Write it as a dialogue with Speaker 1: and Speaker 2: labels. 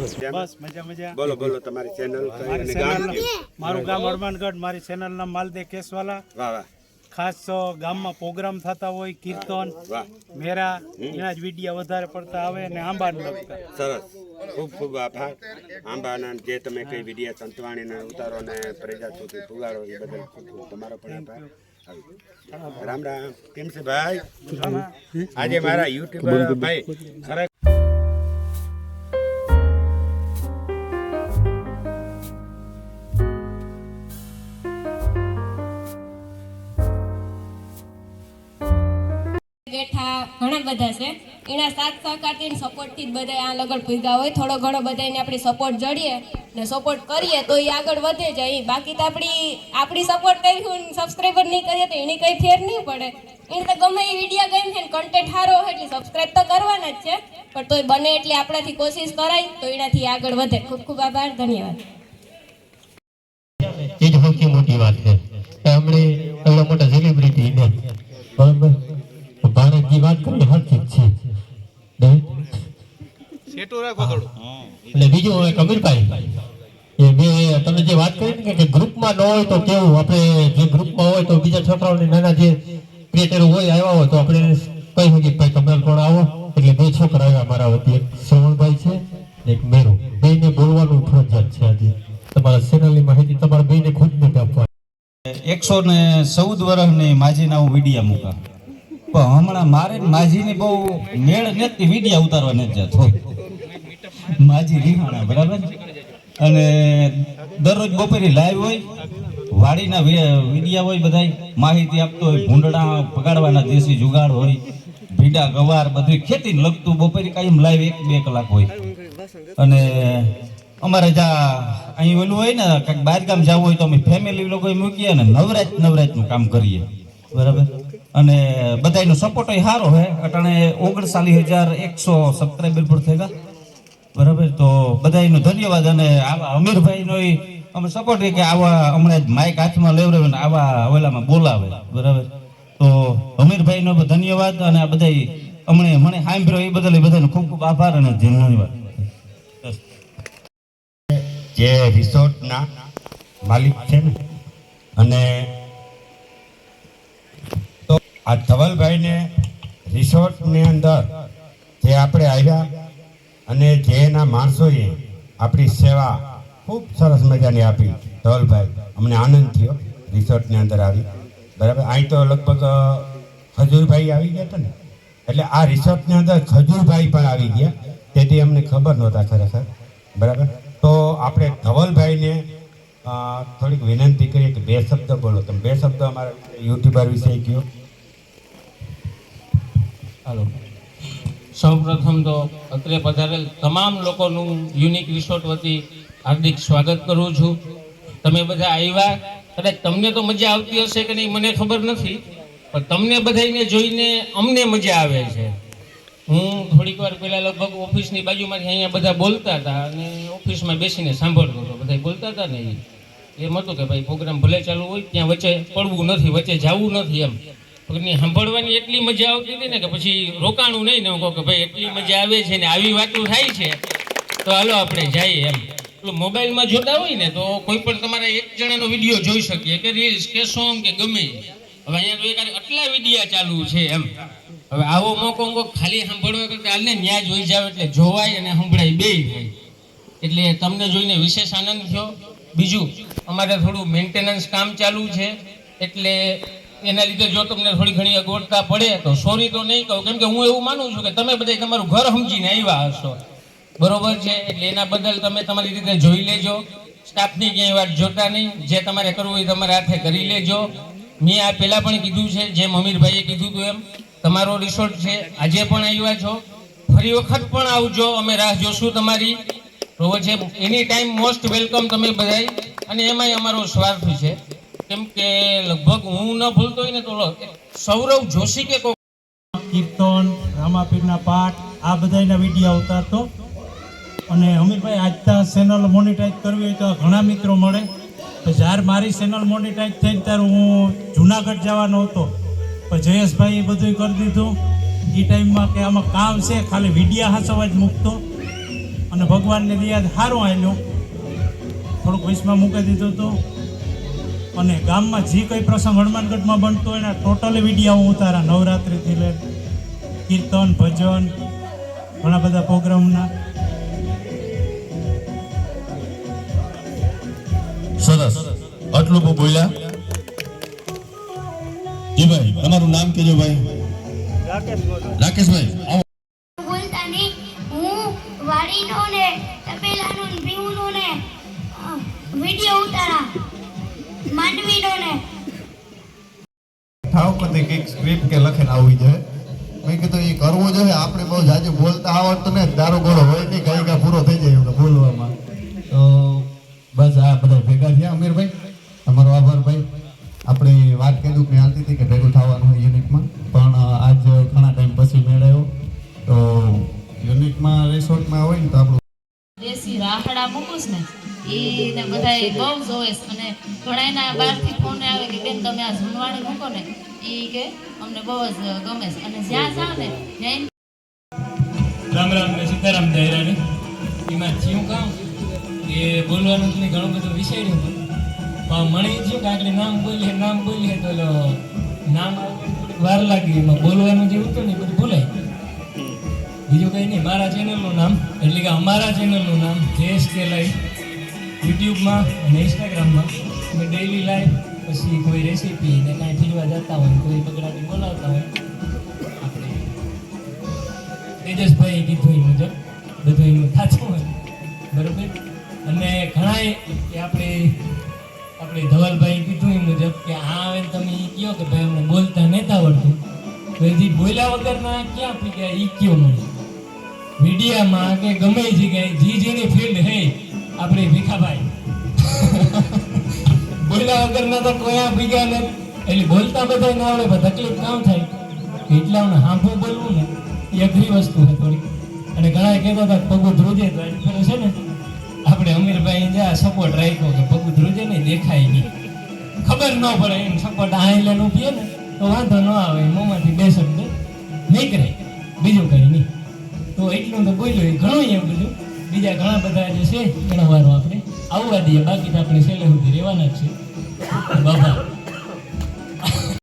Speaker 1: બસ મજા મજા.
Speaker 2: બોલો બોલો તમારી ચેનલ
Speaker 1: મારી ચેનલ મારું ગામ હનુમાનગઢ. મારી ચેનલ નામ માલદે કેસવાલા.
Speaker 2: વાહ વાહ
Speaker 1: ખાસ ગામમાં પ્રોગ્રામ થતા હોય, કીર્તન
Speaker 2: વાહ
Speaker 1: મેરા એના જ વિડીયો વધારે પડતા આવે અને આંબાને લગતા.
Speaker 2: સરસ, ખૂબ ખૂબ આભાર. આંબાના જે તમે કઈ વિડીયો સંતવાણીના ઉતારો અને પ્રજા સુધી પુગાડો એ બદલ ખૂબ ખૂબ તમારો પણ આભાર. રામ રામ. કેમ છે ભાઈ? આજે મારા યુટ્યુબર ભાઈ ખરેખર
Speaker 3: બેઠા ઘણા બધા છે. એના સાથ સહકારથી સપોર્ટથી જ બધા આ લગડ ભેગા હોય. થોડો ઘણો બધાને આપણે સપોર્ટ જડીએ ને સપોર્ટ કરીએ તો એ આગળ વધે જાય. બાકી તો આપણી સપોર્ટ કર્યું સબસ્ક્રાઈબર નહીં કરીએ તો એની કંઈ ફેર નહીં પડે. એને તો ગમે એ વિડીયો ગમે છે ને કન્ટેન્ટ સારો હોય એટલે સબસ્ક્રાઈબ તો કરવાના જ છે, પણ તોય બને એટલે આપણાથી કોશિશ કરાય તો એનાથી આગળ વધે. ખૂબ ખૂબ આભાર, ધન્યવાદ.
Speaker 4: એ જ સૌથી મોટી વાત છે. આપણે એવડા મોટા સેલિબ્રિટી ને બરાબર ભારતની વાત કરીએ હરચીજ છે. એટલે બીજું એક અમીરભાઈ એ બે તમે જે વાત કરી ને કે ગ્રુપમાં ન હોય તો કેવું, આપણે જે ગ્રુપમાં હોય તો બીજા છોકરાઓને નાના જે ક્રિએટરો હોય આવ્યા હોય તો આપણે કહી શકીએ ભાઈ તમે પણ આવો. એટલે બે છોકરા આવ્યા મારા વતી, એક શ્રવણભાઈ છે ને એક મેરો. બેને બોલવાનું ફરજિયાત છે. આજે તમારા ચેનલની માહિતી તમારા બેને ખુદ નથી આપવા.
Speaker 5: 114 વર્ષની માજીના હું વિડીયા મૂકા, પણ હમણાં મારે માજીની બહુ મેળ નથી વિડીયા ઉતારવા નથી જતો. માજી રીહાણા બરાબર. અને દરરોજ બપોરે લાઈવ હોય, વાડીના વિડીયા હોય, બધા માહિતી આપતો હોય, ભૂંડડા પગાડવાના દેશી જુગાડ હોય, ભીડા ગવાર બધું ખેતીને લગતું બપોરે કાયમ લાઈવ 1-2 કલાક હોય. અને અમારે જ્યાં અહીં ઓલું હોય ને કંઈક બહાર ગામ જવું હોય તો અમે ફેમિલી લોકો મૂકીએ ને નવરાતનું કામ કરીએ બરાબર. અને બધાનો સપોર્ટ સારો હોય. અટાણે 39,100 સબસ્ક્રાઈબર પર થઈ ગયા બરાબર. તો બધાનો ધન્યવાદ. અને આવા અમીરભાઈનો અમે સપોર્ટ કે આવા હમણાં જ માઇક હાથમાં લેવડાવે ને આવા ઓલામાં બોલાવે બરાબર. તો અમીરભાઈનો ધન્યવાદ. અને આ બધા મને સાંભળ્યો એ બદલ બધાનો ખૂબ ખૂબ આભાર અને ધન્યવાદ.
Speaker 2: જે રિસોર્ટના માલિક છે ને, અને તો આ ધવલભાઈને રિસોર્ટની અંદર જે આપણે આવ્યા અને જે એના માણસોએ આપણી સેવા ખૂબ સરસ મજાની આપી. ધવલભાઈ અમને આનંદ થયો રિસોર્ટની અંદર આવી બરાબર. અહીં તો લગભગ ખજૂરભાઈ આવી ગયા હતા ને, એટલે આ રિસોર્ટની અંદર ખજૂરભાઈ પણ આવી ગયા. તેથી અમને ખબર નહોતા ખરેખર બરાબર. તો આપણે ધવલભાઈને થોડીક વિનંતી કરીએ કે 2 શબ્દ બોલો. તમે 2 શબ્દ અમારા યુટ્યુબર વિશે કહો.
Speaker 6: હાલો. સૌપ્રથમ તો અત્રે પધારેલ તમામ લોકોનું યુનિક રિસોર્ટ વતી હાર્દિક સ્વાગત કરું છું. તમે બધા આવ્યા, કદાચ તમને તો મજા આવતી હશે કે નહીં મને ખબર નથી, પણ તમને બધાને જોઈને અમને મજા આવે છે. હું થોડીક વાર પહેલા લગભગ ઓફિસની બાજુમાંથી અહીંયા બધા બોલતા હતા અને ઓફિસમાં બેસીને સાંભળતો હતો. બધા બોલતા હતા ને એમ હતું કે ભાઈ પ્રોગ્રામ ભલે ચાલુ હોય ત્યાં વચ્ચે પડવું નથી, વચ્ચે જવું નથી. એમ સાંભળવાની એટલી મજા આવતી હતી ને કે પછી રોકાણું નહીં ને હું કહું કે ભાઈ એટલી મજા આવે છે ને આવી વાતો થાય છે તો હાલો આપણે જઈએ. એમ મોબાઈલમાં જોતા હોય ને તો કોઈ પણ તમારા એક જણાનો વિડીયો જોઈ શકીએ કે રીલ્સ કે સોંગ કે ગમે. હવે અહીંયા તો આટલા વિડીયા ચાલુ છે. એમ હવે આવો મોકો ખાલી સાંભળવા કરતા હાલને ન્યા જોઈ જાવ એટલે જોવાય અને સંભળાય બેય થાય. એટલે તમને જોઈને વિશેષ આનંદ થયો. બીજું અમારે થોડું મેન્ટેનન્સ કામ ચાલુ છે, એટલે એના લીધે જો તમને થોડી ઘણી અગવડતા પડે તો સોરી તો નહીં કહું, કેમ કે હું એવું માનું છું કે તમે બધા તમારું ઘર સમજીને આવ્યા હશો બરોબર છે. એટલે એના બદલ તમે તમારી રીતે જોઈ લેજો. સ્ટાફની ક્યાંય વાત જોતા નહીં. જે તમારે કરવું હોય તમારા હાથે કરી લેજો. મેં આ પહેલાં પણ કીધું છે, જેમ અમીરભાઈએ કીધું હતું એમ તમારો રિસોર્ટ છે. આજે પણ આવ્યા છો, ફરી વખત પણ આવજો. અમે રાહ જોશું તમારી બરોબર છે. એની ટાઈમ મોસ્ટ વેલકમ તમે બધાય. અને એમાંય અમારો સ્વાર્થ છે, કેમ કે લગભગ હું ન ભૂલતો હોય ને તો સૌરવ જોશી કે
Speaker 1: કીર્તન રામાપીરના પાઠ આ બધાના વિડીયો ઉતારતો. અને અમીરભાઈ આજતા ચેનલ મોનિટાઈઝ કરવી હોય તો ઘણા મિત્રો મળે. તો જ્યારે મારી ચેનલ મોનિટાઈઝ થઈ ત્યારે હું જુનાગઢ જવાનો હતો, પણ જયેશભાઈ એ બધું કરી દીધું એ ટાઈમમાં કે આમાં કામ છે, ખાલી વિડીયા હાંસવા જ મૂકતો. અને ભગવાનની દયા સારું આવેલું, થોડુંક વૈશમાં મૂકી દીધું હતું. અને ગામમાં જે કંઈ પ્રસંગ હનુમાનગઢમાં બનતો હોય એના ટોટલી વિડીયો હું ઉતારા, નવરાત્રિથી લઈને કીર્તન ભજન ઘણા બધા પ્રોગ્રામના.
Speaker 7: સરસ, આટલું બહુ બોલ્યા. જી ભાઈ, તમારું નામ કહેજો ભાઈ. રાકેશભાઈ, આવો.
Speaker 8: બોલતા નહીં. હું વાડીનો ને તપેલાનો ને ભીમનો ને વિડીયો ઉતારા, માંડવીનો ને.
Speaker 9: ઠાવ કદી કંઈક સ્ક્રિપ્ટ કે લખીને આવવી જોઈએ. મેં કીધું એ કરવું જોઈએ. આપણે બહુ જાજુ બોલતા આવડતું ને, દારૂ ગોળો હોય નહીં, ગાયકા પૂરો થઈ જાય એવું બોલવામાં. તો બસ આ બધા ભેગા થયા. અમીરભાઈ, તમારો આભાર ભાઈ. આપણે વાત કીધું કે હાલતી હતી કે ભેગું થવાનું હોય યુનિટમાં, પણ આજ ઘણા ટાઈમ પછી મેળાયો. તો યુનિટમાં રિસોર્ટમાં હોય ને તો આપણું
Speaker 10: દેશી રાહડા મૂકું ને એને બધાય બહુ જોવે છે. અને ઘણા એના બહારથી ફોન આવે કે બેન તમે આ ઝૂનવાણી મૂકો ને, એ કે અમને બહુ જ ગમે છે. અને જ્યાં જાવ ને ત્યાં
Speaker 6: રામ રામ ને સીતારામ દાયરાને એમાં થયું કામ કે બોલવાનું તો ઘણું બધું વિચાર્યું હતું, પણ મને એ થયું કે આપણે નામ બોલીએ તો નામ વાર લાગી, એમાં બોલવાનું જે હતું ને એ બધું ભૂલાય. બીજું કંઈ નહીં, મારા ચેનલનું નામ એટલે કે અમારા ચેનલનું નામ JSK લાઈવ, યુટ્યુબમાં અને ઇન્સ્ટાગ્રામમાં અમે ડેઈલી લાઈવ, પછી કોઈ રેસીપી ને કાંઈ ફીરવા જતા હોય, કોઈ બગડાટી બોલાવતા હોય, આપણે તેજસભાઈ કીધું એ મુજબ બધું એનું થાતું હોય બરોબર. અને ઘણાએ કે આપણે ધવલભાઈ કીધું એ મુજબ કે આ આવે તમે એ કહો કે ભાઈ અમને બોલતા નહોતા આવડતું, તો એ જે બોલ્યા વગરના ક્યાં પી ગયા એ કયો મળે મીડિયામાં કે ગમે એ જગ્યાએ જેની ફિલ્ડ હે. આપણે ભીખાભાઈ બોલ્યા વગરના તો કોઈ આ ભીગા ને, એટલે બોલતા બધા ના આવડે, પણ તકલીફ કામ થાય કે એટલા હાંભું બોલવું ને એ અઘરી વસ્તુ છે થોડી. અને ઘણા કહેતા હતા પગું ધ્રુજે, તો છે ને આપણે અમીરભાઈ જ્યાં સપોર્ટ રાખ્યો કે પગું ધ્રુજે નહીં, દેખાય નહીં, ખબર ન પડે એમ સપોર્ટ આઈ લઈને ઉભીએ ને તો વાંધો ન આવે, મોંમાંથી બે શબ્દ નીકળે, બીજું કંઈ નહીં. તો એટલું તો બોલ્યો એ ઘણું એમ બધું. બીજા ઘણા બધા જે છે એના વારો આપણે આવવા દઈએ, બાકી તો આપણે છેલ્લે સુધી રહેવાના જ છે. બાબા